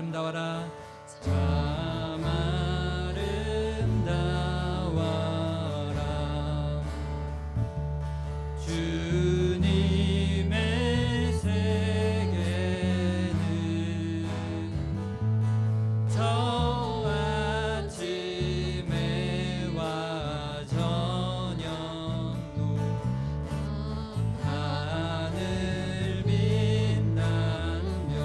아름다워라 참 아름다워라 주님의 세계는 저 아침에 와 저녁도 하늘 빛나며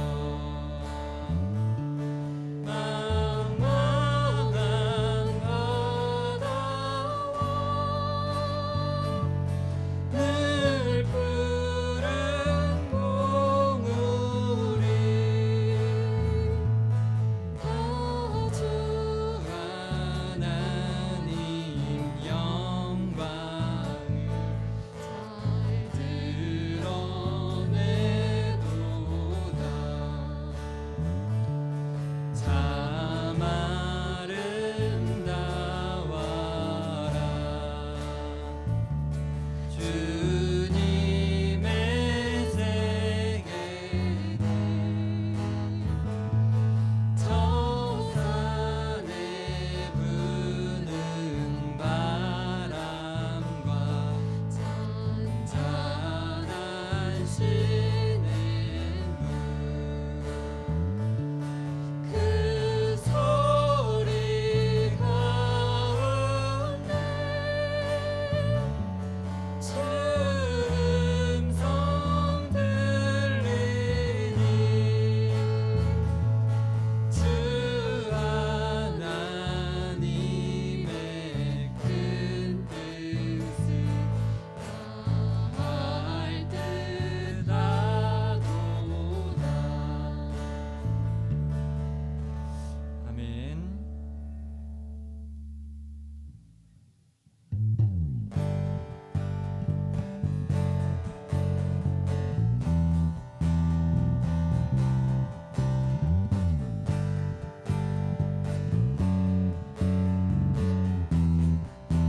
망망한 바다와 늘 푸른 공우리 아주 하나님 영광을 잘 드러내도다 참 아름다워라 주님의 세계는 저 산에 부는 바람과 잔잔한 시냇물 그 소리 가운데 주 음성 들리니 주 하나님의 큰 뜻을 다할 듯하도다 아멘.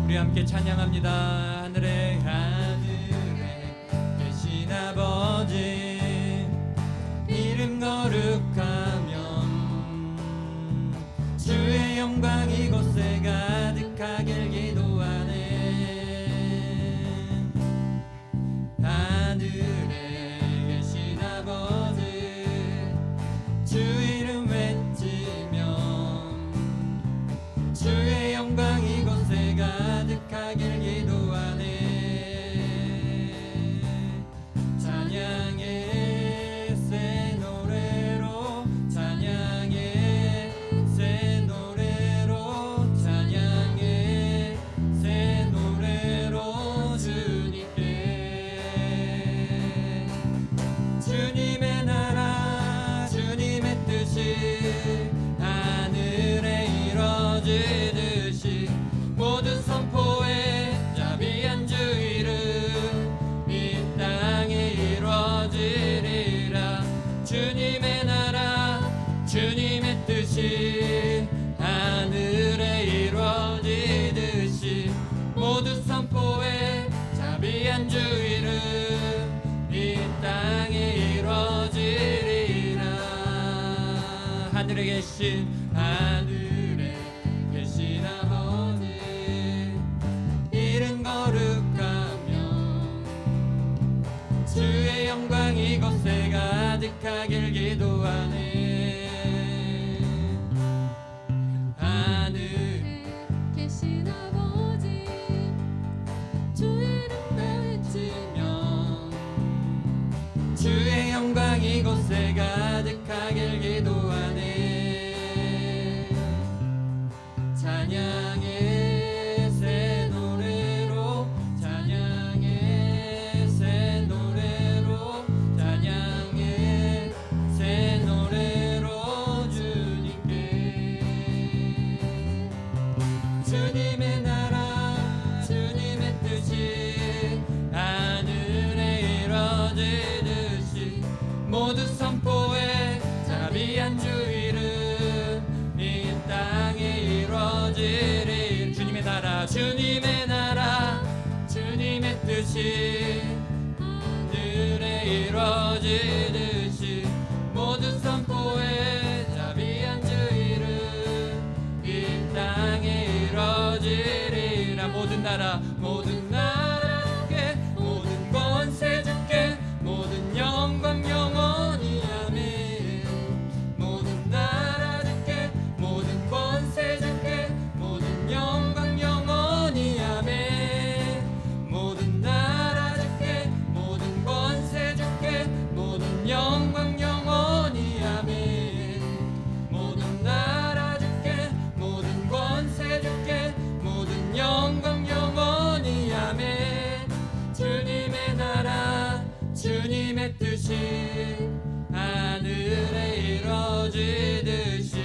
우리 함께 찬양합니다. 하늘에 계신 아버지 이름 거룩하면 주의 영광 이곳에 가득하길 기도하네 하늘에 계신 아버지 주 이름 외치면 주의 영광 이곳에 가득하길 기도하네 찬양의 새 노래로 찬양의 새 노래로 찬양의 새 노래로 주님께 주님의 나라 주님의 뜻이 하늘에 이뤄지듯이 모든 선포에 자비한 주 이름 이 땅에 이루어지리라 주님의 나라 주님의 뜻이 하늘에 이루어지듯이 모든 선포에 자비한 주 이름 이 땅에 이루어지리라 하늘에 계신 아버지 이름 거룩하며 주의 영광 이곳에 가득하길 기도하네 하늘에 계신 아버지 주 이름 외치면 주의 영광 이곳에 가득하길 기도하네 찬양의 새 노래로 찬양의 새 노래로 찬양의 새 노래로 주님께 주님의 나라 주님의 뜻이 하늘에 이뤄지듯이 모두 선포해 자비한 주 이름 이 땅에 이루어지리 주님의 나라 주님의 뜻이 하늘에 이루어지듯이 모두 선포해 자비 주님의 뜻이 하늘에 이루어지듯이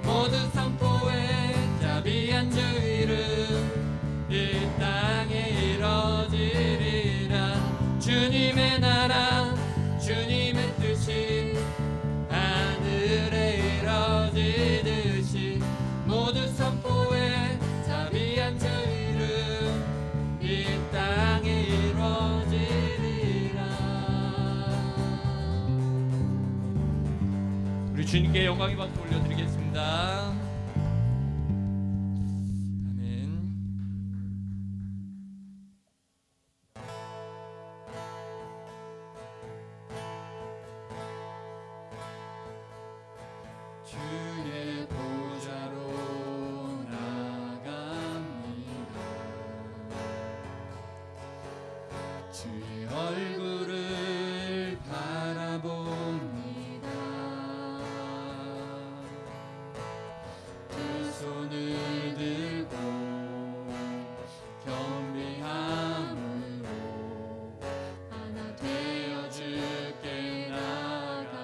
모두 선포해 자비한 주 이름 이 땅에 이루어지리라. 주님의 나라 주님의 뜻이 하늘에 이루어지듯이 모두 선포해 자비한 주 이름 이 땅에 이루어지리라. 우리 주님께 영광의 박수 올려드리겠습니다. 아멘. 주의 보좌로 나갑니다. 주의 얼굴을 바라봅니다. 두 손을 들고 겸비함으로 하나 되어 주께 나갑니다.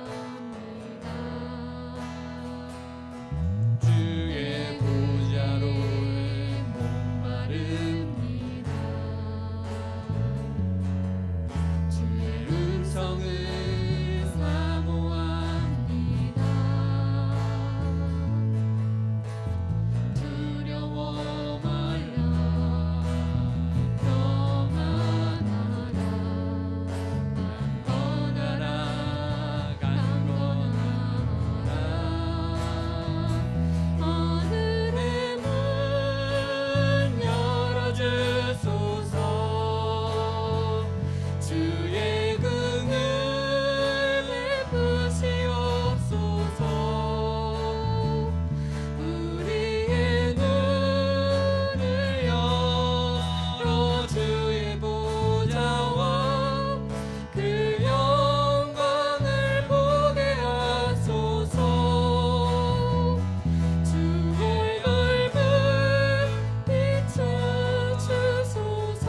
주의 보좌로 목마릅니다. 주의 음성을 사모합니다. 두려워 말라 평안하라 강건하라 강건하라. 하늘의 문 열어주소서. 주의 긍을 베푸시옵소서. 우리의 눈을 열어 주의 보좌와 그 영광을 보게 하소서. 주의 얼굴 비춰주소서.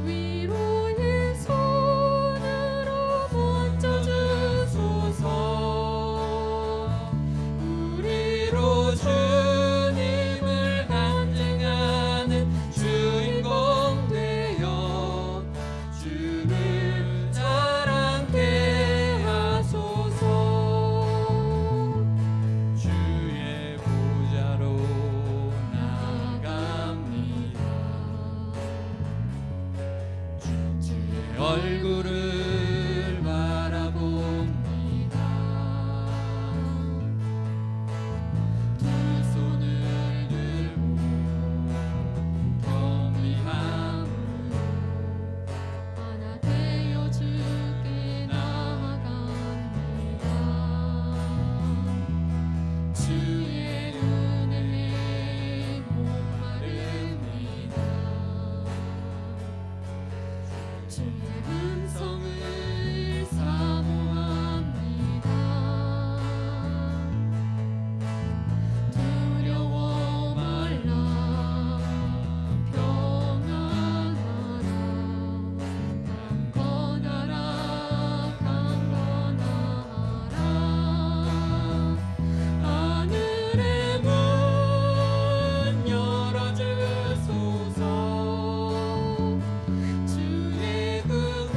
위로의 손으로 만져주소서. 우리로 주님을 간증하는 주인공 되어 주를 자랑케 하소서. 주의 보좌로 나갑니다. 주의 얼굴을 바라봅니다. 두 손을 들고 겸비함으로 하나 되어 주께 나아갑니다. 주의 은혜에 목마릅니다. 주의 음성을 사모합니다. 두려워 말라 평안하라 강건하라 강건하라. 하늘의 문 열어주소서. 주의 긍을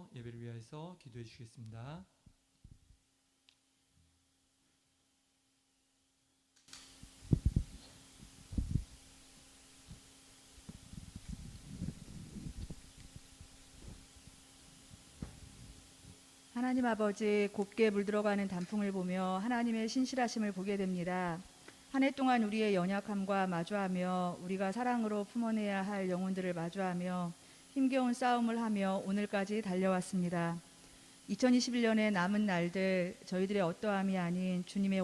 일어나셔서 예배를 위해서 기도해 주시겠습니다. 하나님 아버지, 곱게 물들어가는 단풍을 보며 하나님의 신실하심을 보게 됩니다. 한 해 동안 우리의 연약함과 마주하며 우리가 사랑으로 품어내야 할 영혼들을 마주하며 힘겨운 싸움을 하며 오늘까지 달려왔습니다. 2021년의 남은 날들, 저희들의 어떠함이 아닌 주님의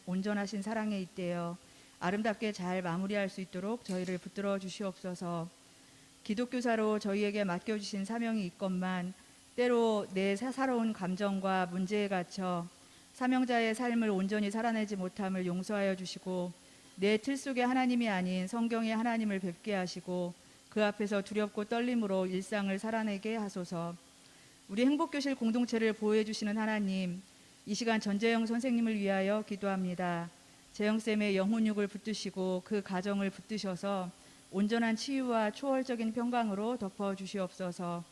온전하신 사랑에 잇대어 아름답게 잘 마무리할 수 있도록 저희를 붙들어 주시옵소서. 기독교사로 저희에게 맡겨주신 사명이 있건만 때로 내 사사로운 감정과 문제에 갇혀 사명자의 삶을 온전히 살아내지 못함을 용서하여 주시고, 내 틀 속에 하나님이 아닌 성경의 하나님을 뵙게 하시고 그 앞에서 두렵고 떨림으로 일상을 살아내게 하소서. 우리 행복교실 공동체를 보호해 주시는 하나님, 이 시간 전재영 선생님을 위하여 기도합니다. 재영쌤의 영혼육을 붙드시고 그 가정을 붙드셔서 온전한 치유와 초월적인 평강으로 덮어주시옵소서.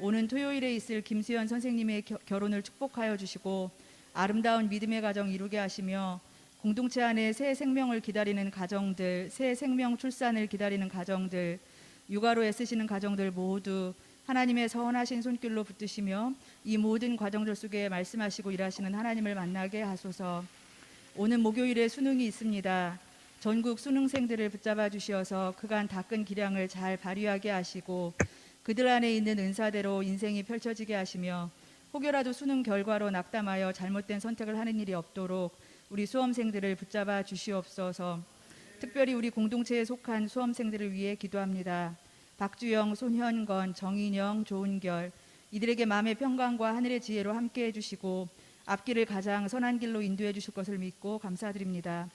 오는 토요일에 있을 김수현 선생님의 결혼을 축복하여 주시고 아름다운 믿음의 가정 이루게 하시며, 공동체 안에 새 생명을 기다리는 가정들, 새 생명 출산을 기다리는 가정들, 육아로 애쓰시는 가정들 모두 하나님의 선하신 손길로 붙드시며 이 모든 과정들 속에 말씀하시고 일하시는 하나님을 만나게 하소서. 오는 목요일에 수능이 있습니다. 전국 수능생들을 붙잡아 주시어서 그간 닦은 기량을 잘 발휘하게 하시고 그들 안에 있는 은사대로 인생이 펼쳐지게 하시며, 혹여라도 수능 결과로 낙담하여 잘못된 선택을 하는 일이 없도록 우리 수험생들을 붙잡아 주시옵소서. 특별히 우리 공동체에 속한 수험생들을 위해 기도합니다. 박주영, 손현건, 정인영, 조은결, 이들에게 마음의 평강과 하늘의 지혜로 함께 해주시고 앞길을 가장 선한 길로 인도해 주실 것을 믿고 감사드립니다.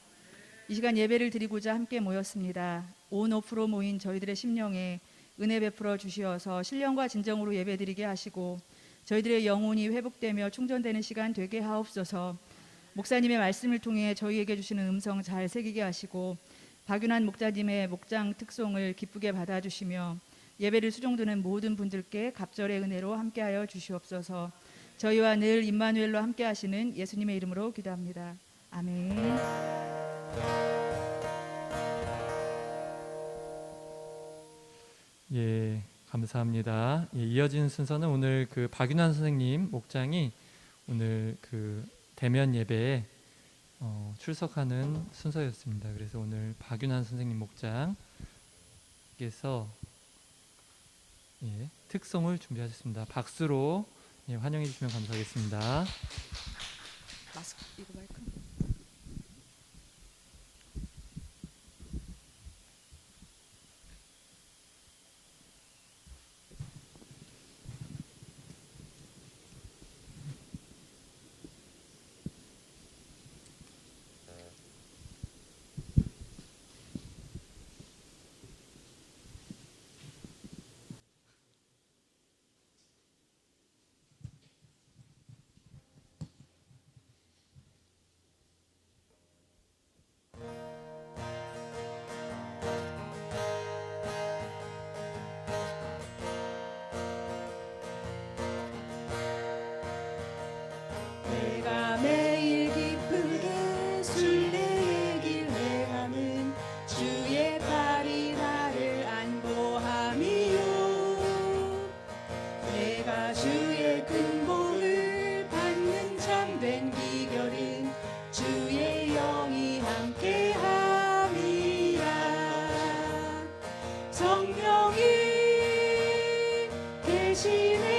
이 시간 예배를 드리고자 함께 모였습니다. 온오프로 모인 저희들의 심령에 은혜 베풀어 주시어서 신령과 진정으로 예배드리게 하시고 저희들의 영혼이 회복되며 충전되는 시간 되게 하옵소서. 목사님의 말씀을 통해 저희에게 주시는 음성 잘 새기게 하시고 박윤환 목자님의 목장 특송을 기쁘게 받아주시며 예배를 수종드는 모든 분들께 갑절의 은혜로 함께하여 주시옵소서. 저희와 늘 임마누엘로 함께 하시는 예수님의 이름으로 기도합니다. 아멘. 예, 감사합니다. 예, 이어진 순서는 오늘 그 박윤환 선생님 목장이 오늘 그 대면 예배에 출석하는 순서였습니다. 그래서 오늘 박윤환 선생님 목장께서 예, 특송을 준비하셨습니다. 박수로 예, 환영해 주시면 감사하겠습니다. 마스크 이거 마이크. 내가 매일 기쁘게 순례의 길 행하는 주의 팔이 나를 안보함이요. 내가 주의 큰 복을 받는 참된 비결은 주의 영이 함께함이라. 성령이 계시네.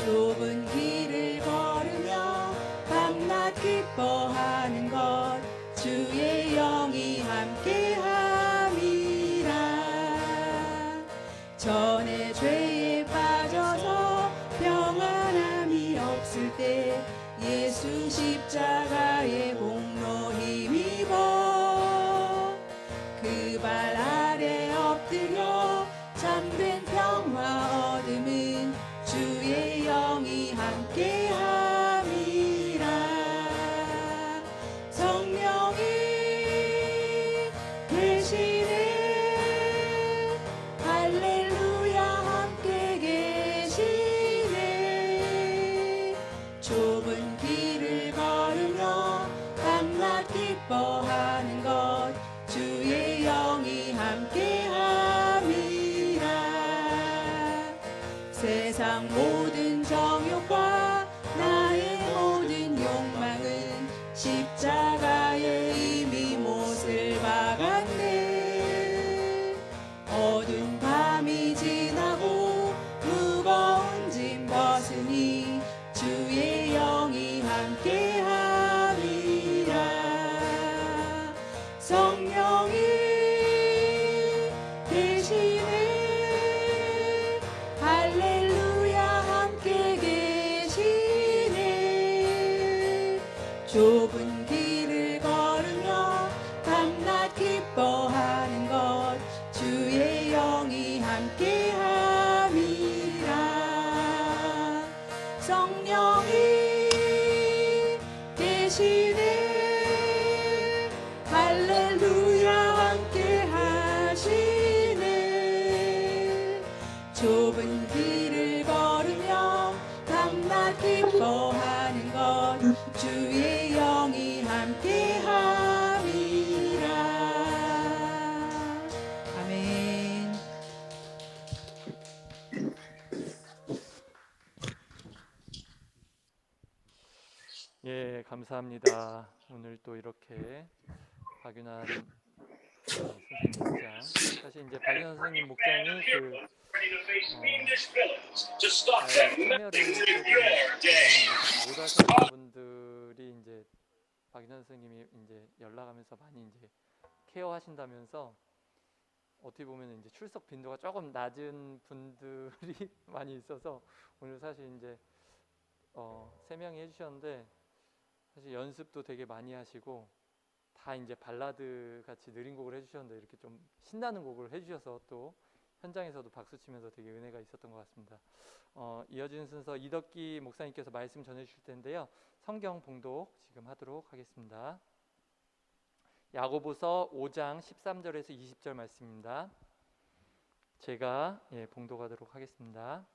좁은 길을 걸으며 밤낮 기뻐하는 것 주의 영이 함께함이라. 전에 죄에 빠져서 평안함이 없을 때 예수 십자가의 공로 힘입어 그 발 아래 엎드려 참된 평화 얻음은 주의 영이 함께함이라. 성령이 세상 모든 정욕과 나의 모든 욕망은 십자가에 이미 못을 박았네. 어두운 밤이 지나고 무거운 짐 벗으니 주의 영이 함께함이라. 성령이 계시네. 할렐루야 함께 계시네. 좁은 길을 걸으며 밤낮 기뻐하는 것 주의 영이 함께함이라. 성령이 계시네. 할렐루야 함께 하시네. 좁은 길을 걸으며 밤낮 기뻐하는 것 주의 영이 함께함이라. 아멘. 예, 감사합니다. 오늘 또 이렇게 박윤환 선생님 목장, 사실 이제 박윤환 선생님 목장이 참여를 못 하셨던 분들이 이제 박윤환 선생님이 이제 연락하면서 많이 이제 케어하신다면서 어떻게 보면 이제 출석 빈도가 조금 낮은 분들이 많이 있어서 오늘 사실 이제 3명이 해주셨는데 사실 연습도 되게 많이 하시고 다 이제 발라드 같이 느린 곡을 해주셨는데 이렇게 좀 신나는 곡을 해주셔서 또 현장에서도 박수 치면서 되게 은혜가 있었던 것 같습니다. 이어지는 순서 이덕기 목사님께서 말씀 전해주실 텐데요. 성경 봉독 지금 하도록 하겠습니다. 야고보서 5장 13절에서 20절 말씀입니다. 제가 봉독하도록 하겠습니다.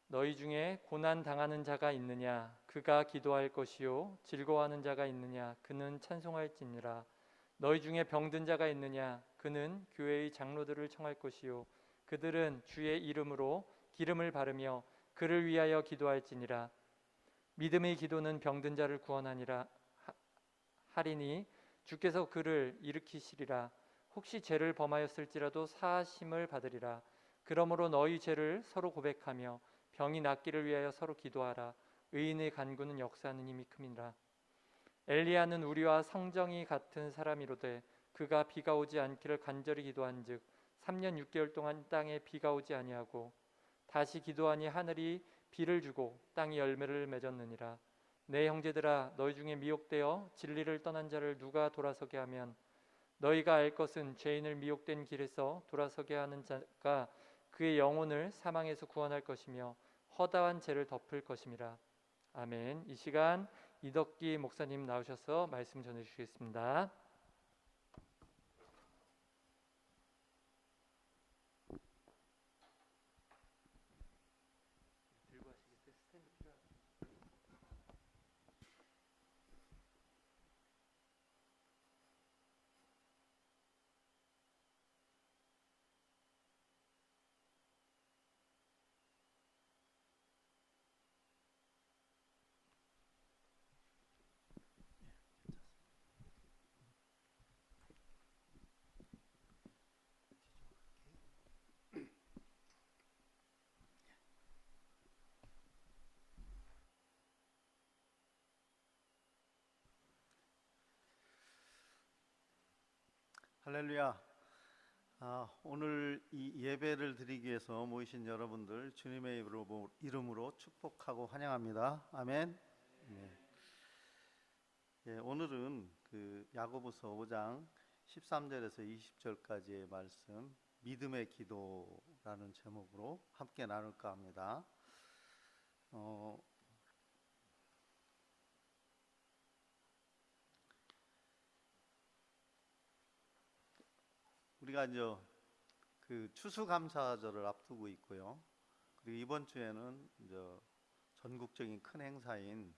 너희 중에 고난 당하는 자가 있느냐 그가 기도할 것이요 즐거워하는 자가 있느냐 그는 찬송할지니라. 너희 중에 병든 자가 있느냐 그는 교회의 장로들을 청할 것이요 그들은 주의 이름으로 기름을 바르며 그를 위하여 기도할지니라. 믿음의 기도는 병든 자를 구원하니라 하리니 주께서 그를 일으키시리라. 혹시 죄를 범하였을지라도 사하심을 받으리라. 그러므로 너희 죄를 서로 고백하며 병이 낫기를 위하여 서로 기도하라. 의인의 간구는 역사하는 힘이 큼이니라. 엘리야는 우리와 성정이 같은 사람이로되 그가 비가 오지 않기를 간절히 기도한즉 3년 6개월 동안 땅에 비가 오지 아니하고 다시 기도하니 하늘이 비를 주고 땅이 열매를 맺었느니라. 내 형제들아 너희 중에 미혹되어 진리를 떠난 자를 누가 돌아서게 하면 너희가 알 것은 죄인을 미혹된 길에서 돌아서게 하는 자가 그의 영혼을 사망에서 구원할 것이며 허다한 죄를 덮을 것임이라. 아멘. 이 시간 이덕기 목사님 나오셔서 말씀 전해주시겠습니다. 할렐루야. 오늘 이 예배를 드리기 위해서 모이신 여러분들 주님의 이름으로 축복하고 환영합니다. 아멘. 오늘은 그 야고보서 5장 13절에서 20절까지의 말씀 믿음의 기도라는 제목으로 함께 나눌까 합니다. 우리가 이제 그 추수감사절을 앞두고 있고요. 그리고 이번 주에는 이제 전국적인 큰 행사인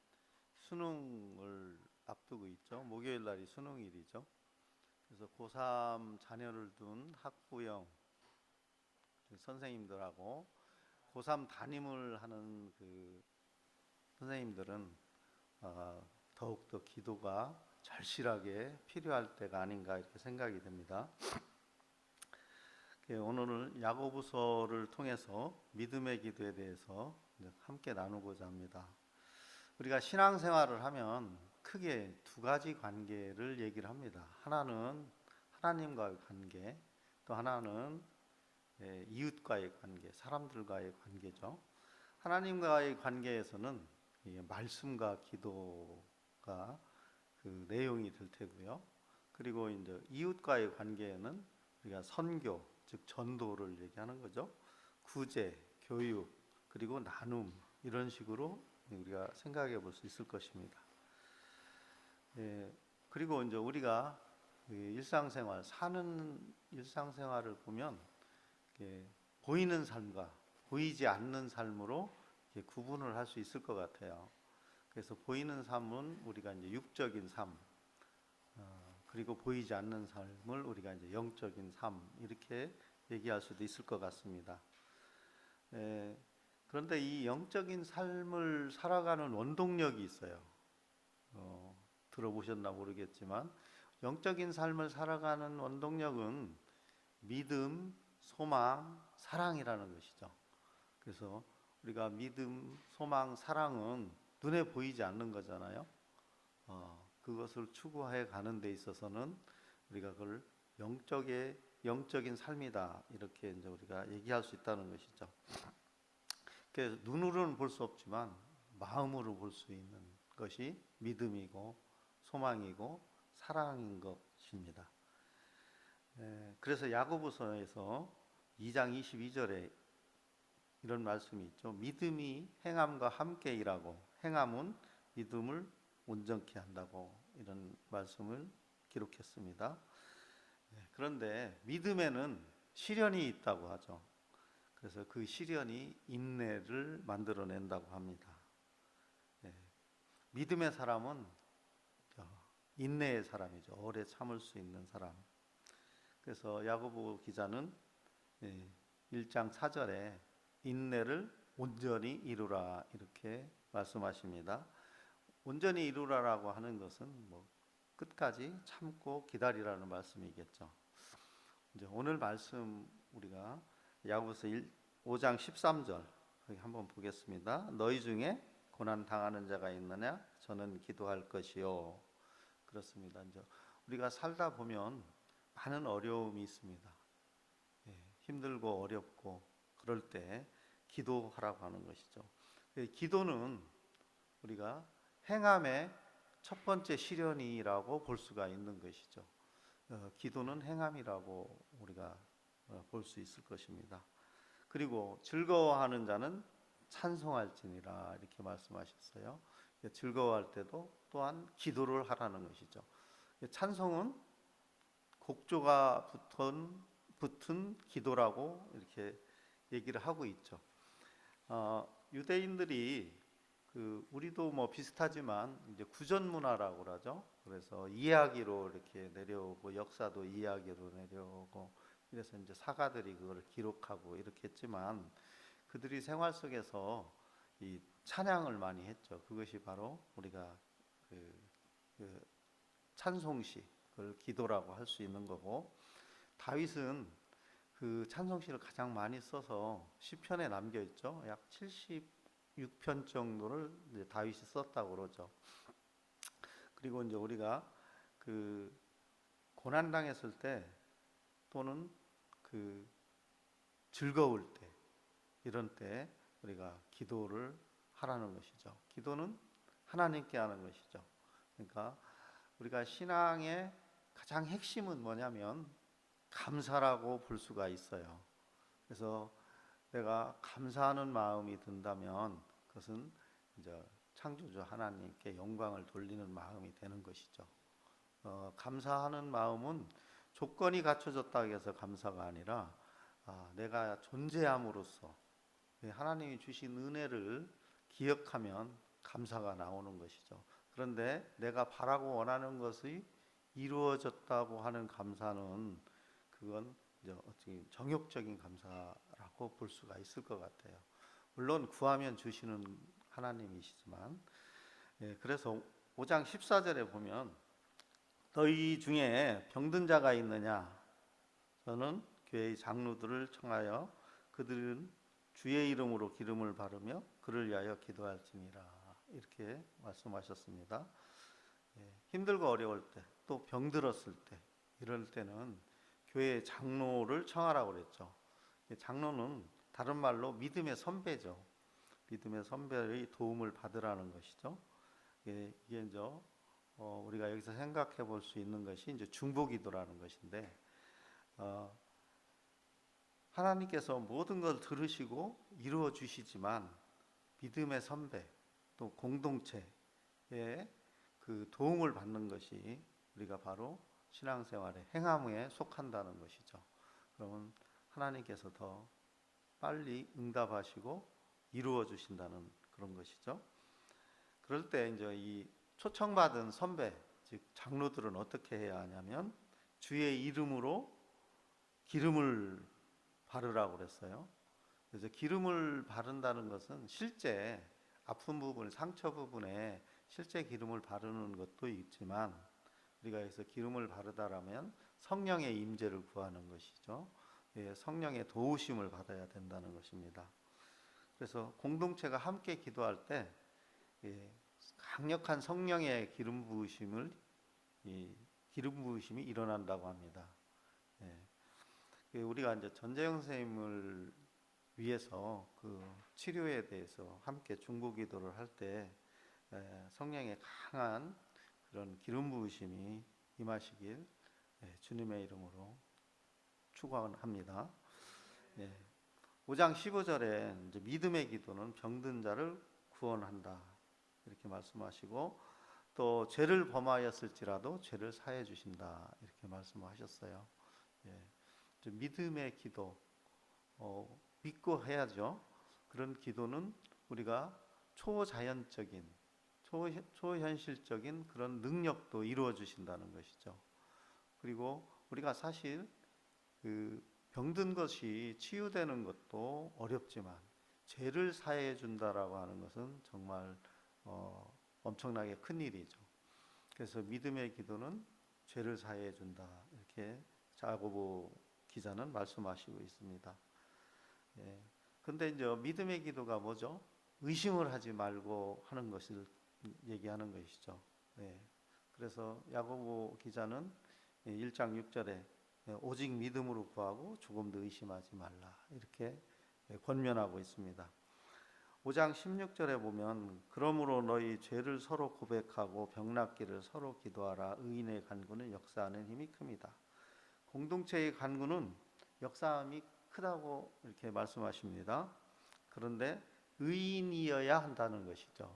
수능을 앞두고 있죠. 목요일 날이 수능일이죠. 그래서 고3 자녀를 둔 학부형 선생님들하고 고3 담임을 하는 그 선생님들은 더욱더 기도가 절실하게 필요할 때가 아닌가 이렇게 생각이 됩니다. 오늘은 야고보서를 통해서 믿음의 기도에 대해서 함께 나누고자 합니다. 우리가 신앙생활을 하면 크게 두 가지 관계를 얘기를 합니다. 하나는 하나님과의 관계, 또 하나는 이웃과의 관계, 사람들과의 관계죠. 하나님과의 관계에서는 말씀과 기도가 그 내용이 될 테고요. 그리고 이제 이웃과의 관계에는 우리가 선교, 즉 전도를 얘기하는 거죠. 구제, 교육, 그리고 나눔 이런 식으로 우리가 생각해 볼 수 있을 것입니다. 그리고 이제 우리가 일상생활 사는 일상생활을 보면 보이는 삶과 보이지 않는 삶으로 구분을 할 수 있을 것 같아요. 그래서 보이는 삶은 우리가 이제 육적인 삶, 그리고 보이지 않는 삶을 우리가 이제 영적인 삶 이렇게 얘기할 수도 있을 것 같습니다. 그런데 이 영적인 삶을 살아가는 원동력이 있어요. 들어보셨나 모르겠지만 영적인 삶을 살아가는 원동력은 믿음, 소망, 사랑이라는 것이죠. 그래서 우리가 믿음, 소망, 사랑은 눈에 보이지 않는 거잖아요. 그것을 추구해 가는 데 있어서는 우리가 그걸 영적인 삶이다 이렇게 이제 우리가 얘기할 수 있다는 것이죠. 그래서 눈으로는 볼 수 없지만 마음으로 볼 수 있는 것이 믿음이고 소망이고 사랑인 것입니다. 그래서 야고보서에서 2장 22절에 이런 말씀이 있죠. 믿음이 행함과 함께 일하고 행함은 믿음을 온전케 한다고 이런 말씀을 기록했습니다. 그런데 믿음에는 시련이 있다고 하죠. 그래서 그 시련이 인내를 만들어낸다고 합니다. 믿음의 사람은 인내의 사람이죠. 오래 참을 수 있는 사람. 그래서 야고보 기자는 1장 4절에 인내를 온전히 이루라 이렇게 말씀하십니다. 온전히 이루라라고 하는 것은 끝까지 참고 기다리라는 말씀이겠죠. 이제 오늘 말씀 우리가 야고보서 5장 13절 여기 한번 보겠습니다. 너희 중에 고난 당하는 자가 있느냐? 저는 기도할 것이요. 그렇습니다. 이제 우리가 살다 보면 많은 어려움이 있습니다. 힘들고 어렵고 그럴 때 기도하라고 하는 것이죠. 기도는 우리가 행함의 첫 번째 시련이라고 볼 수가 있는 것이죠. 기도는 행함이라고 우리가 볼 수 있을 것입니다. 그리고 즐거워하는 자는 찬송할지니라 이렇게 말씀하셨어요. 즐거워할 때도 또한 기도를 하라는 것이죠. 찬송은 곡조가 붙은 기도라고 이렇게 얘기를 하고 있죠. 유대인들이 우리도 비슷하지만 이제 구전 문화라고 그러죠. 그래서 이야기로 이렇게 내려오고 역사도 이야기로 내려오고 그래서 이제 사가들이 그걸 기록하고 이렇게 했지만 그들이 생활 속에서 이 찬양을 많이 했죠. 그것이 바로 우리가 그 찬송시, 그걸 기도라고 할 수 있는 거고 다윗은 그 찬송시를 가장 많이 써서 시편에 남겨 있죠. 약 76편 정도를 이제 다윗이 썼다고 그러죠. 그리고 이제 우리가 그 고난 당했을 때 또는 그 즐거울 때 이런 때 우리가 기도를 하라는 것이죠. 기도는 하나님께 하는 것이죠. 그러니까 우리가 신앙의 가장 핵심은 뭐냐면 감사라고 볼 수가 있어요. 그래서 내가 감사하는 마음이 든다면 그것은 이제 창조주 하나님께 영광을 돌리는 마음이 되는 것이죠. 감사하는 마음은 조건이 갖춰졌다고 해서 감사가 아니라 내가 존재함으로써 하나님이 주신 은혜를 기억하면 감사가 나오는 것이죠. 그런데 내가 바라고 원하는 것이 이루어졌다고 하는 감사는 그건 이제 어떻게 정욕적인 감사라고 볼 수가 있을 것 같아요. 물론 구하면 주시는 하나님이시지만, 그래서 5장 14절에 보면 너희 중에 병든 자가 있느냐? 저는 교회의 장로들을 청하여 그들은 주의 이름으로 기름을 바르며 그를 위하여 기도할지니라, 이렇게 말씀하셨습니다. 힘들고 어려울 때, 또 병들었을 때, 이럴 때는 교회 장로를 청하라고 그랬죠. 장로는 다른 말로 믿음의 선배죠. 믿음의 선배의 도움을 받으라는 것이죠. 이게 이제 우리가 여기서 생각해 볼 수 있는 것이 이제 중보기도라는 것인데, 하나님께서 모든 걸 들으시고 이루어 주시지만 믿음의 선배 또 공동체의 그 도움을 받는 것이 우리가 바로 신앙생활의 행함에 속한다는 것이죠. 그러면 하나님께서 더 빨리 응답하시고 이루어 주신다는 그런 것이죠. 그럴 때 이제 이 초청받은 선배, 즉 장로들은 어떻게 해야 하냐면 주의 이름으로 기름을 바르라고 그랬어요. 그래서 기름을 바른다는 것은 실제 아픈 부분, 상처 부분에 실제 기름을 바르는 것도 있지만, 우리가 여기서 기름을 바르다라면 성령의 임재를 구하는 것이죠. 성령의 도우심을 받아야 된다는 것입니다. 그래서 공동체가 함께 기도할 때 강력한 성령의 기름 부으심이 일어난다고 합니다. 우리가 이제 전재영 선생님을 위해서 그 치료에 대해서 함께 중보기도를 할 때 성령의 강한 그런 기름 부으심이 임하시길 주님의 이름으로 축원합니다. 5장 15절에 이제 믿음의 기도는 병든 자를 구원한다, 이렇게 말씀하시고, 또 죄를 범하였을지라도 죄를 사해 주신다, 이렇게 말씀하셨어요. 믿음의 기도, 믿고 해야죠. 그런 기도는 우리가 초자연적인, 초현실적인 그런 능력도 이루어 주신다는 것이죠. 그리고 우리가 사실 그 병든 것이 치유되는 것도 어렵지만 죄를 사해 준다라고 하는 것은 정말 엄청나게 큰 일이죠. 그래서 믿음의 기도는 죄를 사해 준다, 이렇게 야고보 기자는 말씀하시고 있습니다. 근데 이제 믿음의 기도가 뭐죠? 의심을 하지 말고 하는 것을 얘기하는 것이죠. 그래서 야고보 기자는 1장 6절에 오직 믿음으로 구하고 조금도 의심하지 말라, 이렇게 권면하고 있습니다. 5장 16절에 보면 그러므로 너희 죄를 서로 고백하고 병 낫기를 서로 기도하라. 의인의 간구는 역사하는 힘이 큽니다. 공동체의 간구는 역사함이 크다고 이렇게 말씀하십니다. 그런데 의인이어야 한다는 것이죠.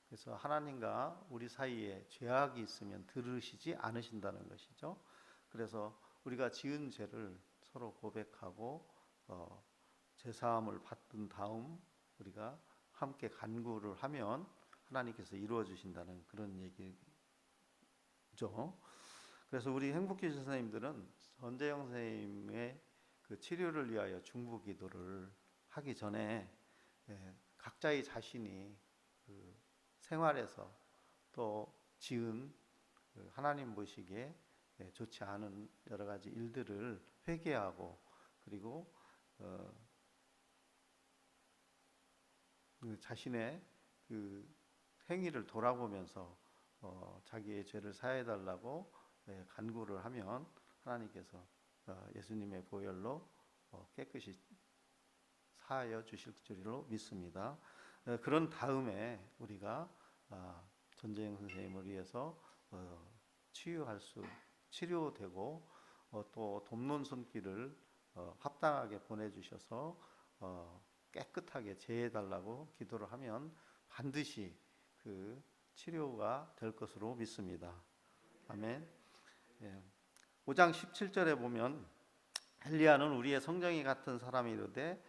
그래서 하나님과 우리 사이에 죄악이 있으면 들으시지 않으신다는 것이죠. 그래서 우리가 지은 죄를 서로 고백하고 죄사함을 받은 다음 우리가 함께 간구를 하면 하나님께서 이루어 주신다는 그런 얘기죠. 그래서 우리 행복기 선생님들은 전재영 선생님의 그 치료를 위하여 중보기도를 하기 전에 각자의 자신이 그 생활에서 또 지은 그 하나님 보시기에 좋지 않은 여러 가지 일들을 회개하고, 그리고 그 자신의 그 행위를 돌아보면서 자기의 죄를 사해 달라고 간구를 하면 하나님께서 예수님의 보혈로 깨끗이 사하여 주실 줄로 믿습니다. 그런 다음에 우리가 전재영 선생님을 위해서 치료되고 또 돕는 손길을 합당하게 보내주셔서 깨끗하게 제해달라고 기도를 하면 반드시 그 치료가 될 것으로 믿습니다. 아멘. 5장 17절에 보면 엘리야는 우리의 성정이 같은 사람이 이르되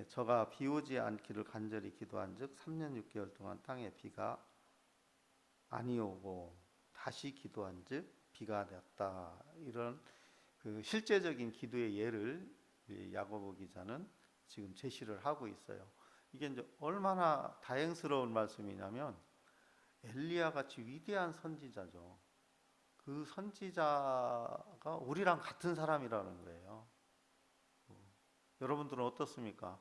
저가 비 오지 않기를 간절히 기도한즉 3년 6개월 동안 땅에 비가 아니오고 다시 기도한즉 비가 되었다. 이런 그 실제적인 기도의 예를 이 야고보 기자는 지금 제시를 하고 있어요. 이게 이제 얼마나 다행스러운 말씀이냐면 엘리야 같이 위대한 선지자죠. 그 선지자가 우리랑 같은 사람이라는 거예요. 여러분들은 어떻습니까?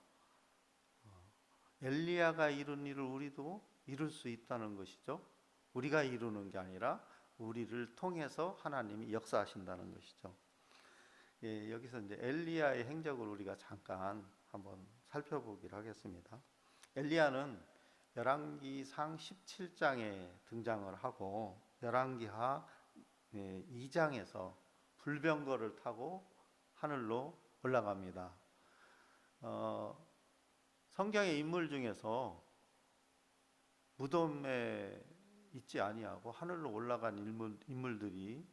엘리야가 이룬 일을 우리도 이룰 수 있다는 것이죠. 우리가 이루는 게 아니라 우리를 통해서 하나님이 역사하신다는 것이죠. 예, 여기서 이제 엘리야의 행적을 우리가 잠깐 한번 살펴보기로 하겠습니다. 엘리야는 열왕기상 17장에 등장을 하고 열왕기하 2장에서 불병거를 타고 하늘로 올라갑니다. 성경의 인물 중에서 무덤에 있지 아니하고 하늘로 올라간 인물들이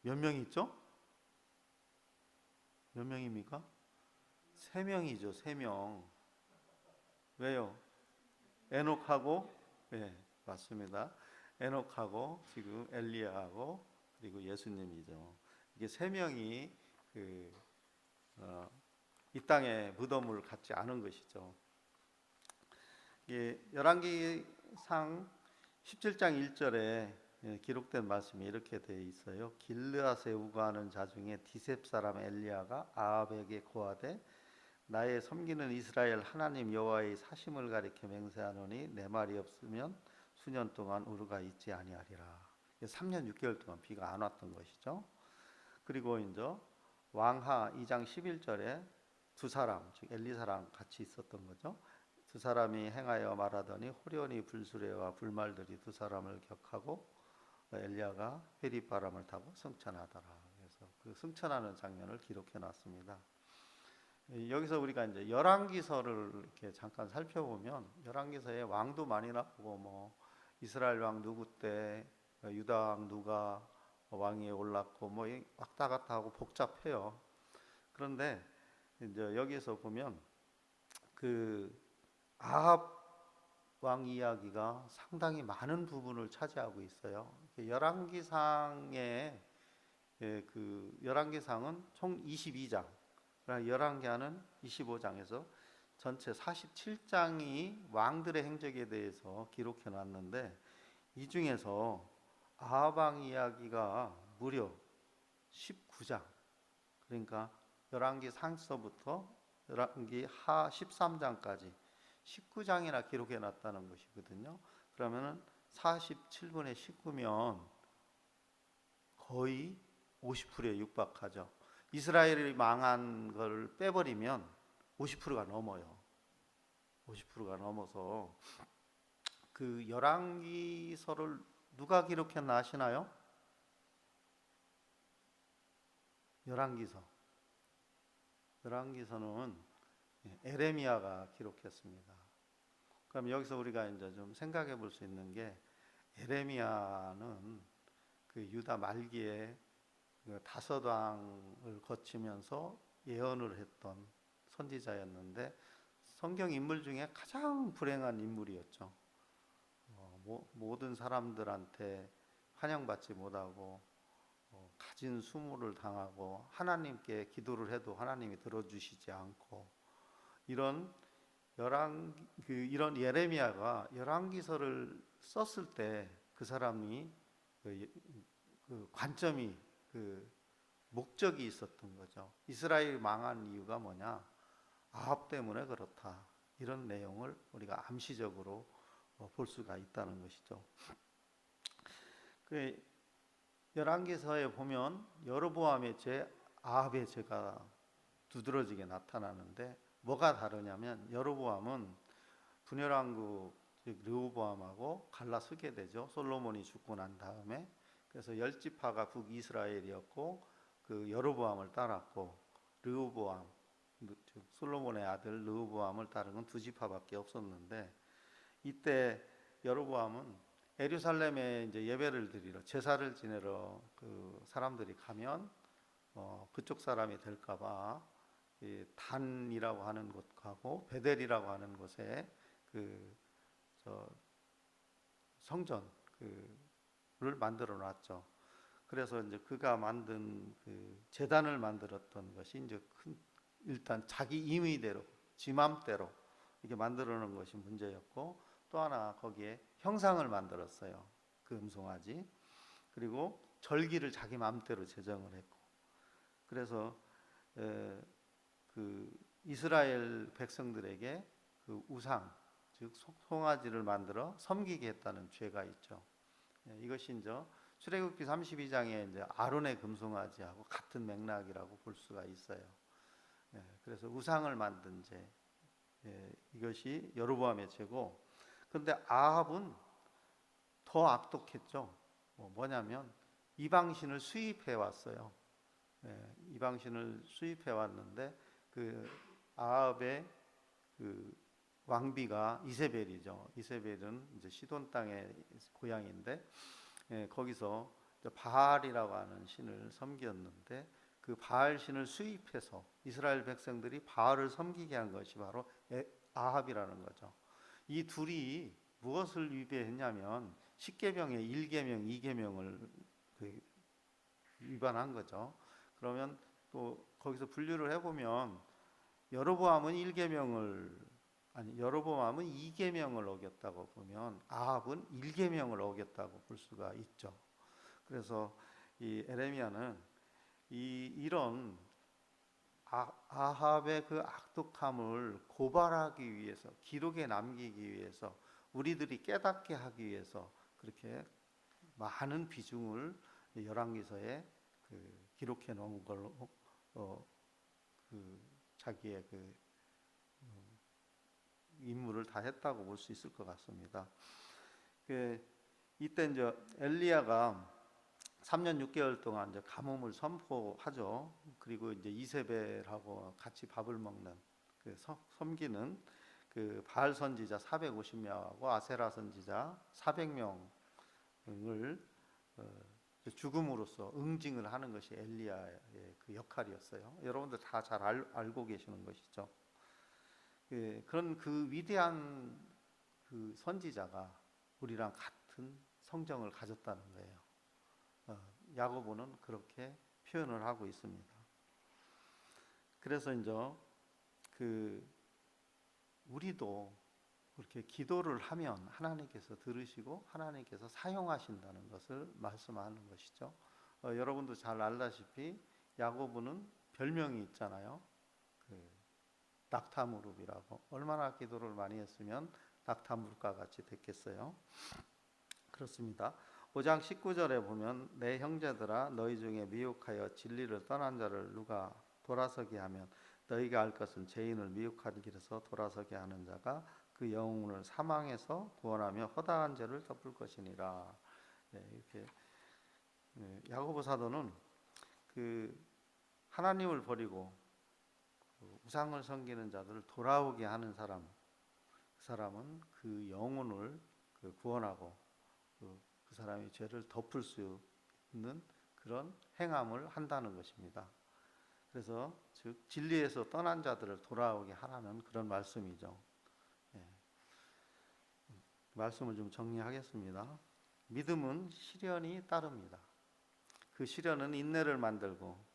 몇 명 있죠? 몇 명입니까? 3명이죠. 3명. 왜요? 에녹하고, 네, 맞습니다. 에녹하고 지금 엘리야하고 그리고 예수님이죠. 이게 3명이 이 땅에 무덤을 갖지 않은 것이죠. 열왕기상 17장 1절에 기록된 말씀이 이렇게 되어 있어요. 길르앗에 우거하는 자 중에 디셉 사람 엘리야가 아합에게 고하되 나의 섬기는 이스라엘 하나님 여호와의 사심을 가리켜 맹세하노니 내 말이 없으면 수년 동안 우르가 있지 아니하리라. 3년 6개월 동안 비가 안 왔던 것이죠. 그리고 이제 왕하 2장 11절에 두 사람, 즉 엘리사랑 같이 있었던 거죠. 두 사람이 행하여 말하더니 호련히 불수레와 불말들이 두 사람을 격하고 엘리야가 회리바람을 타고 승천하더라. 그래서 그 승천하는 장면을 기록해 놨습니다. 여기서 우리가 이제 열왕기서를 이렇게 잠깐 살펴보면 열왕기서에 왕도 많이 나오고 뭐 이스라엘 왕 누구 때 유다 왕 누가 왕위에 올랐고 뭐 왔다 갔다 하고 복잡해요. 그런데 이제 여기서 보면 그 아합 왕 이야기가 상당히 많은 부분을 차지하고 있어요. 열왕기상의 그 열왕기상은 총 22장, 열왕기하는 25장에서 전체 47장이 왕들의 행적에 대해서 기록해 놨는데 이 중에서 아합 왕 이야기가 무려 19장, 그러니까 열왕기 상서부터 열왕기 하 13장까지 19장이나 기록해 놨다는 것이거든요. 그러면은 47분의 19면 거의 50%에 육박하죠. 이스라엘이 망한 걸 빼버리면 50%가 넘어요. 50%가 넘어서 그 열왕기서를 누가 기록했나 아시나요? 열왕기서는 에레미야가 기록했습니다. 그럼 여기서 우리가 이제 좀 생각해 볼 수 있는 게 에레미야는 그 유다 말기에 그 다섯 왕을 거치면서 예언을 했던 선지자였는데 성경 인물 중에 가장 불행한 인물이었죠. 모든 사람들한테 환영받지 못하고 가진 수모를 당하고 하나님께 기도를 해도 하나님이 들어주시지 않고 이런 이런 예레미야가 열왕기서를 썼을 때 그 사람이 그 관점이 그 목적이 있었던 거죠. 이스라엘 망한 이유가 뭐냐? 아합 때문에 그렇다. 이런 내용을 우리가 암시적으로 볼 수가 있다는 것이죠. 그 열왕기서에 보면 여로보암의 죄, 아합의 죄가 두드러지게 나타나는데 뭐가 다르냐면 여로보암은 분열왕국 즉 르호보암하고 갈라서게 되죠. 솔로몬이 죽고 난 다음에. 그래서 10지파가 북이스라엘이었고 그 여로보암을 따랐고 르호보암 즉 솔로몬의 아들 르호보암을 따른 건 2지파밖에 없었는데 이때 여로보암은 예루살렘에 이제 예배를 드리러 제사를 지내러 그 사람들이 가면 그쪽 사람이 될까봐 단이라고 하는 곳하고 베델이라고 하는 곳에 성전을 만들어 놨죠. 그래서 이제 그가 만든 그 재단을 만들었던 것이 이제 일단 자기 임의대로, 지 맘대로 이렇게 만들어 놓은 것이 문제였고, 또 하나 거기에 형상을 만들었어요. 그 금송아지. 그리고 절기를 자기 맘대로 제정을 했고, 그래서 그 이스라엘 백성들에게 그 우상, 즉 송아지를 만들어 섬기게 했다는 죄가 있죠. 이것이 이제 출애굽기 32장에 이제 아론의 금송아지하고 같은 맥락이라고 볼 수가 있어요. 그래서 우상을 만든 죄, 이것이 여로보암의 죄고, 그런데 아합은 더 악독했죠. 뭐냐면 이방신을 수입해 왔어요. 이방신을 수입해 왔는데 그 아합의 그 왕비가 이세벨이죠. 이세벨은 이제 시돈 땅의 고향인데, 거기서 바알이라고 하는 신을 섬겼는데, 그 바알 신을 수입해서 이스라엘 백성들이 바알을 섬기게 한 것이 바로 아합이라는 거죠. 이 둘이 무엇을 위배했냐면 십계명의 1계명, 2계명을 위반한 거죠. 그러면 또 거기서 분류를 해보면 여로보암은 2계명을 어겼다고 보면 아합은 1계명을 어겼다고 볼 수가 있죠. 그래서 이 에레미야는 이런 아합의 그 악독함을 고발하기 위해서, 기록에 남기기 위해서, 우리들이 깨닫게 하기 위해서 그렇게 많은 비중을 열왕기서에 기록해 놓은 걸로 자기의 임무를 다 했다고 볼 수 있을 것 같습니다. 이때 이제 엘리야가 3년 6개월 동안 이제 가뭄을 선포하죠. 그리고 이제 이세벨하고 같이 밥을 먹는 섬기는 그 바알 선지자 450명하고 아세라 선지자 400명을 죽음으로써 응징을 하는 것이 엘리야의 그 역할이었어요. 여러분들 다 잘 알고 계시는 것이죠. 그런 그 위대한 그 선지자가 우리랑 같은 성정을 가졌다는 거예요. 야고보는 그렇게 표현을 하고 있습니다. 그래서 이제 우리도 그렇게 기도를 하면 하나님께서 들으시고 하나님께서 사용하신다는 것을 말씀하는 것이죠. 여러분도 잘 알다시피 야고보는 별명이 있잖아요. 낙타무릎이라고. 얼마나 기도를 많이 했으면 낙타무릎과 같이 됐겠어요. 그렇습니다. 5장 19절에 보면 내 형제들아 너희 중에 미혹하여 진리를 떠난 자를 누가 돌아서게 하면 너희가 알 것은 죄인을 미혹한 길에서 돌아서게 하는 자가 그 영혼을 사망에서 구원하며 허다한 죄를 덮을 것이니라. 이렇게 야고보 사도는 하나님을 버리고 우상을 섬기는 자들을 돌아오게 하는 사람, 그 사람은 그 영혼을 구원하고 그 사람의 죄를 덮을 수 있는 그런 행함을 한다는 것입니다. 그래서 즉 진리에서 떠난 자들을 돌아오게 하라는 그런 말씀이죠. 말씀을 좀 정리하겠습니다. 믿음은 시련이 따릅니다. 그 시련은 인내를 만들고,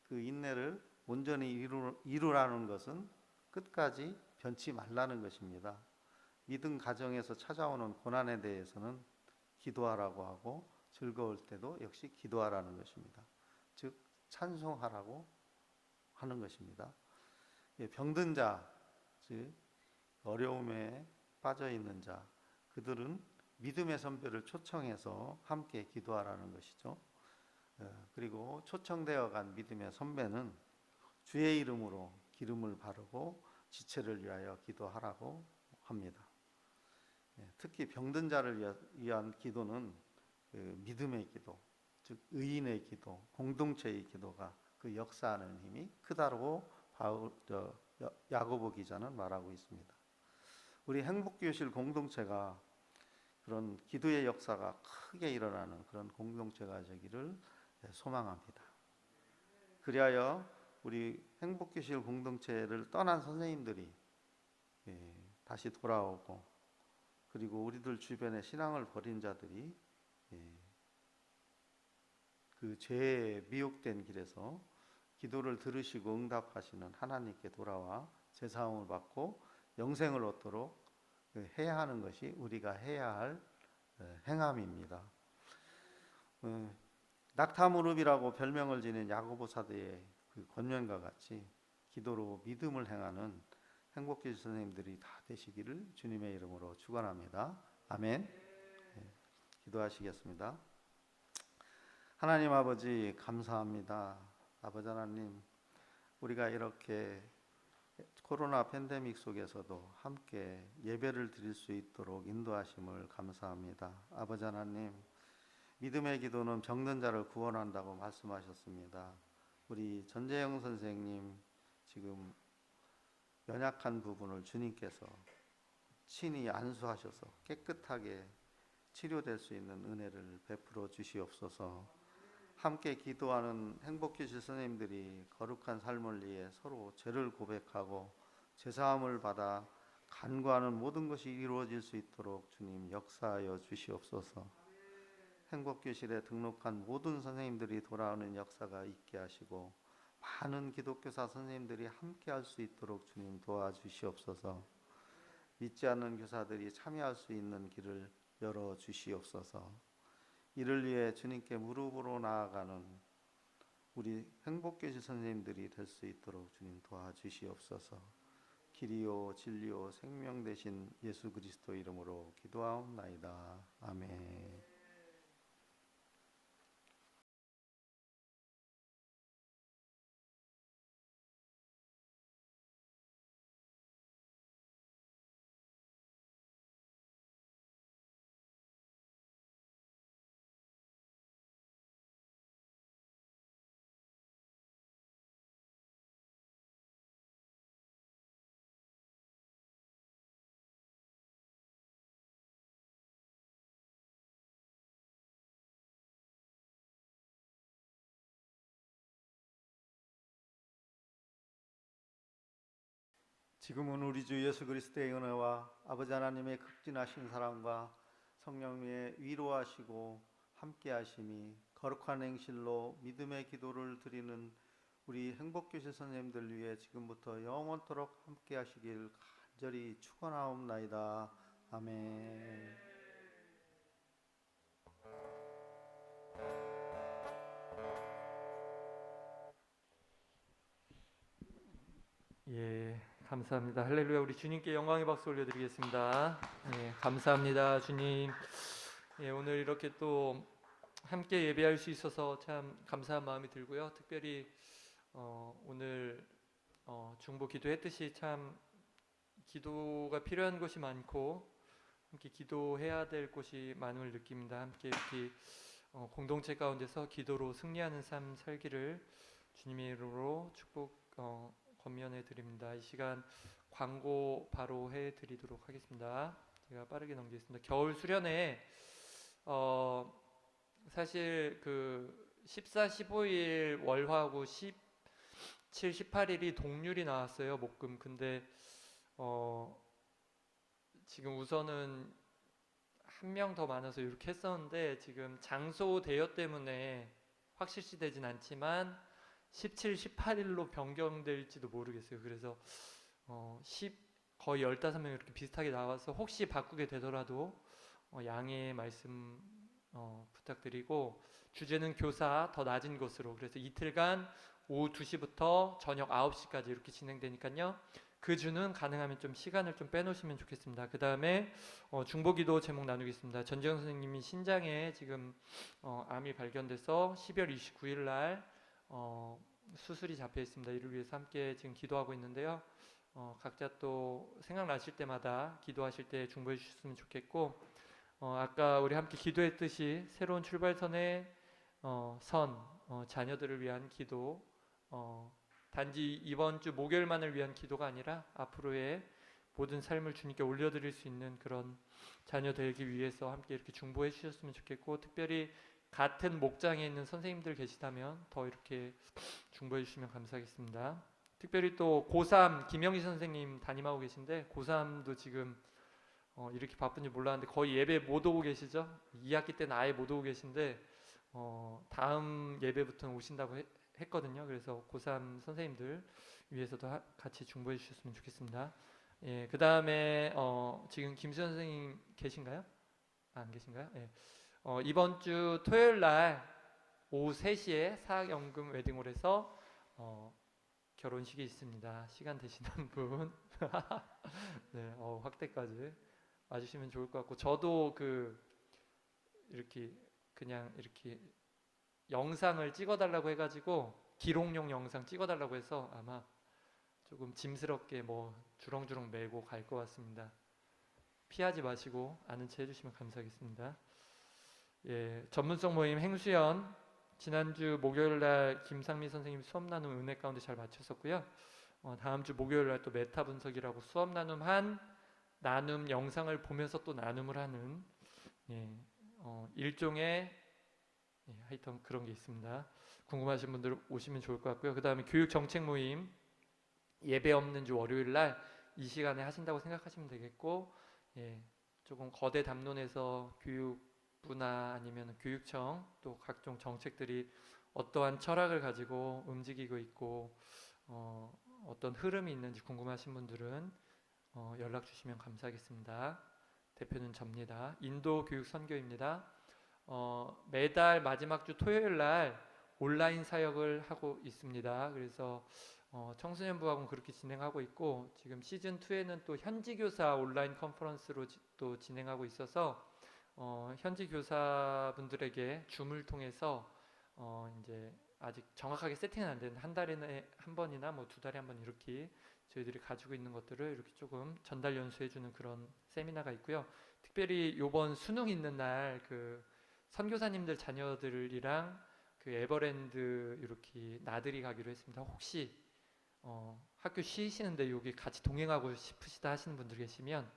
그 인내를 온전히 이루라는 것은 끝까지 변치 말라는 것입니다. 믿음 가정에서 찾아오는 고난에 대해서는 기도하라고 하고, 즐거울 때도 역시 기도하라는 것입니다. 즉 찬송하라고 하는 것입니다. 병든 자, 즉 어려움에 빠져 있는 자, 그들은 믿음의 선배를 초청해서 함께 기도하라는 것이죠. 그리고 초청되어 간 믿음의 선배는 주의 이름으로 기름을 바르고 지체를 위하여 기도하라고 합니다. 특히 병든 자를 위한 기도는 믿음의 기도, 즉 의인의 기도, 공동체의 기도가 그 역사하는 힘이 크다고 야고보 기자는 말하고 있습니다. 우리 행복교실 공동체가 그런 기도의 역사가 크게 일어나는 그런 공동체가 되기를 소망합니다. 그리하여 우리 행복교실 공동체를 떠난 선생님들이 다시 돌아오고, 그리고 우리들 주변에 신앙을 버린 자들이 그 죄에 미혹된 길에서 기도를 들으시고 응답하시는 하나님께 돌아와 제사함을 받고 영생을 얻도록 해야 하는 것이 우리가 해야 할 행함입니다. 낙타무릎이라고 별명을 지닌 야고보 사도의 그 권면과 같이 기도로 믿음을 행하는 행복교실 선생님들이 다 되시기를 주님의 이름으로 축원합니다. 아멘. 기도하시겠습니다. 하나님 아버지 감사합니다. 아버지 하나님, 우리가 이렇게 코로나 팬데믹 속에서도 함께 예배를 드릴 수 있도록 인도하심을 감사합니다. 아버지 하나님, 믿음의 기도는 병든 자를 구원한다고 말씀하셨습니다. 우리 전재영 선생님 지금 연약한 부분을 주님께서 친히 안수하셔서 깨끗하게 치료될 수 있는 은혜를 베풀어 주시옵소서. 함께 기도하는 행복교실 선생님들이 거룩한 삶을 위해 서로 죄를 고백하고 제사함을 받아 간구하는 모든 것이 이루어질 수 있도록 주님 역사하여 주시옵소서. 행복교실에 등록한 모든 선생님들이 돌아오는 역사가 있게 하시고 많은 기독교사 선생님들이 함께 할 수 있도록 주님 도와주시옵소서. 믿지 않는 교사들이 참여할 수 있는 길을 열어주시옵소서. 이를 위해 주님께 무릎으로 나아가는 우리 행복교실 선생님들이 될 수 있도록 주님 도와주시옵소서. 길이요 진리요 생명 되신 예수 그리스도 이름으로 기도하옵나이다. 아멘. 지금은 우리 주 예수 그리스도의 은혜와 아버지 하나님의 극진하신 사랑과 성령의 위로하시고 함께하심이 거룩한 행실로 믿음의 기도를 드리는 우리 행복교실 선생님들 위해 지금부터 영원토록 함께하시길 간절히 축원하옵나이다. 아멘. 예, 감사합니다. 할렐루야. 우리 주님께 영광의 박수 올려드리겠습니다. 예, 감사합니다, 주님. 예, 오늘 이렇게 또 함께 예배할 수 있어서 참 감사한 마음이 들고요. 특별히 오늘 중보 기도했듯이 참 기도가 필요한 것이 많고 함께 기도해야 될 곳이 많음을 느낍니다. 함께 이렇게 공동체 가운데서 기도로 승리하는 삶 살기를 주님의 이름으로 축복 권면해 드립니다. 이 시간 광고 바로 해 드리도록 하겠습니다. 제가 빠르게 넘기겠습니다. 겨울 수련회 사실 그 14, 15일 월화하고 17, 18일이 동률이 나왔어요. 목금. 근데 지금 우선은 한 명 더 많아서 이렇게 했었는데 지금 장소 대여 때문에 확실시 되진 않지만 17, 18일로 변경될지도 모르겠어요. 그래서 거의 15명 이렇게 비슷하게 나와서 혹시 바꾸게 되더라도 양해의 말씀 부탁드리고, 주제는 교사 더 낮은 곳으로, 그래서 이틀간 오후 2시부터 저녁 9시까지 이렇게 진행되니까요. 그 주는 가능하면 좀 시간을 좀 빼놓으시면 좋겠습니다. 그 다음에 중보기도 제목 나누겠습니다. 전지영 선생님이 신장에 지금 암이 발견돼서 12월 29일 날 수술이 잡혀 있습니다. 이를 위해서 함께 지금 기도하고 있는데요. 각자 또 생각나실 때마다 기도하실 때 중보해 주셨으면 좋겠고, 아까 우리 함께 기도했듯이 새로운 출발선의 자녀들을 위한 기도, 단지 이번 주 목요일만을 위한 기도가 아니라 앞으로의 모든 삶을 주님께 올려드릴 수 있는 그런 자녀 되기 위해서 함께 이렇게 중보해 주셨으면 좋겠고, 특별히 같은 목장에 있는 선생님들 계시다면 더 이렇게 중보해 주시면 감사하겠습니다. 특별히 또 고3 김영희 선생님 담임하고 계신데, 고3도 지금 이렇게 바쁜지 몰랐는데 거의 예배 못 오고 계시죠? 2학기 때는 아예 못 오고 계신데 다음 예배부터는 오신다고 했거든요. 그래서 고3 선생님들 위해서도 같이 중보해 주셨으면 좋겠습니다. 예, 그 다음에 지금 김수현 선생님 계신가요? 안 계신가요? 예. 이번 주 토요일 날 오후 3시에 사학연금 웨딩홀에서 결혼식이 있습니다. 시간 되시는 분 네, 확대까지 와주시면 좋을 것 같고, 저도 이렇게 그냥 이렇게 영상을 찍어달라고 해가지고 기록용 영상 찍어달라고 해서 아마 조금 짐스럽게 뭐 주렁주렁 메고 갈 것 같습니다. 피하지 마시고 아는 체 해주시면 감사하겠습니다. 예, 전문성 모임 행수연 지난주 목요일날 김상미 선생님 수업 나눔 은혜 가운데 잘 마쳤었고요. 다음 주 목요일날 또 메타 분석이라고 수업 나눔 영상을 보면서 또 나눔을 하는 일종의 하여튼 그런 게 있습니다. 궁금하신 분들 오시면 좋을 것 같고요. 그 다음에 교육 정책 모임 예배 없는 주 월요일날 이 시간에 하신다고 생각하시면 되겠고, 조금 거대 담론에서 교육부나 아니면 교육청 또 각종 정책들이 어떠한 철학을 가지고 움직이고 있고 어떤 흐름이 있는지 궁금하신 분들은 연락 주시면 감사하겠습니다. 대표는 접니다. 인도 교육 선교입니다. 매달 마지막 주 토요일 날 온라인 사역을 하고 있습니다. 그래서 청소년부하고는 그렇게 진행하고 있고, 지금 시즌 2에는 또 현지 교사 온라인 컨퍼런스로 또 진행하고 있어서 현지 교사분들에게 줌을 통해서 이제 아직 정확하게 세팅은 안 되는 한 달에 한 번이나 뭐 2달에 한 번 이렇게 저희들이 가지고 있는 것들을 이렇게 조금 전달 연수해주는 그런 세미나가 있고요. 특별히 이번 수능 있는 날 선교사님들 자녀들이랑 에버랜드 이렇게 나들이 가기로 했습니다. 혹시 학교 쉬시는데 여기 같이 동행하고 싶으시다 하시는 분들 계시면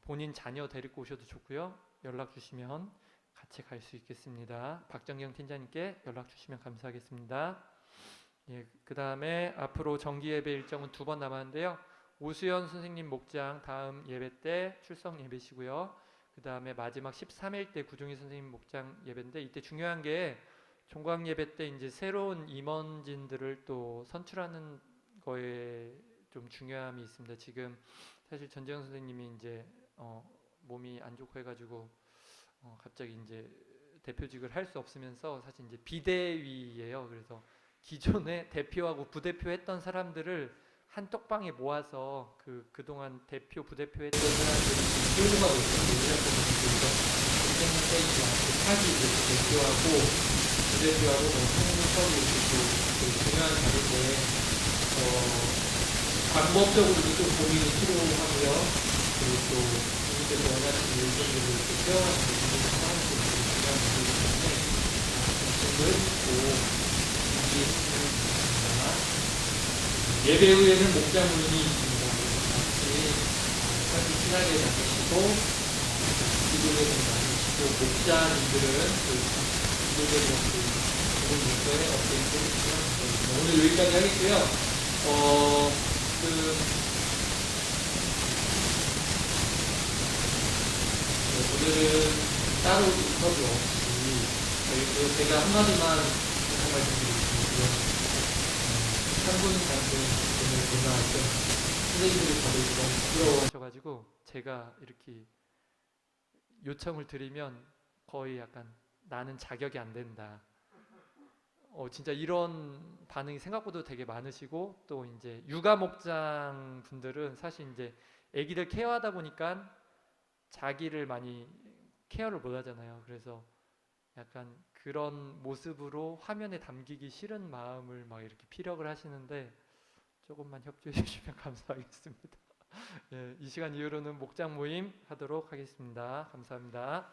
본인 자녀 데리고 오셔도 좋고요. 연락 주시면 같이 갈 수 있겠습니다. 박정경 팀장님께 연락 주시면 감사하겠습니다. 예, 그 다음에 앞으로 정기 예배 일정은 2번 남았는데요. 오수연 선생님 목장 다음 예배 때 출석 예배시고요. 그 다음에 마지막 13일 때 구종희 선생님 목장 예배인데, 이때 중요한 게 종강 예배 때 이제 새로운 임원진들을 또 선출하는 거에 좀 중요함이 있습니다. 지금 사실 전재영 선생님이 이제 몸이 안 좋고 해가지고 갑자기 이제 대표직을 할 수 없으면서 사실 이제 비대위예요. 그래서 기존에 대표하고 부대표 했던 사람들을 한 떡방에 모아서 그동안 대표 부대표 했던 사람들이 끌고 가고 있습니다. 차기 대표하고 부대표하고 총무석이 이렇게 중요한 자리인데 방법적으로도 좀 고민이 필요하고요. 그리고 또 국민들이 원하시는 일정들을 이렇게 세워가는 게 중요한 상황들이 중요한 문제이기 때문에 정책을 꼭 준비해주시면 좋겠습니다. 예배 후에는 목자 모임이 있습니다. 같이 친하게 나누시고 기도를 나누시고, 목자님들은 기도적인 좋은 문서에 업데이트를 해주시면 좋겠습니다. 오늘 여기까지 하겠고요. 오늘은 따로 인터뷰 없이 제가 한마디만 부탁 말씀드리겠습니다. 한 분 오늘 전화할 때 선생님들이 다들 너무 부끄러워하셔가지고 제가 이렇게 요청을 드리면 거의 약간 나는 자격이 안 된다. 진짜 이런 반응이 생각보다 되게 많으시고, 또 이제 육아 목장 분들은 사실 이제 아기들 케어하다 보니까 자기를 많이 케어를 못 하잖아요. 그래서 약간 그런 모습으로 화면에 담기기 싫은 마음을 막 이렇게 피력을 하시는데 조금만 협조해 주시면 감사하겠습니다. 예, 이 시간 이후로는 목장 모임 하도록 하겠습니다. 감사합니다.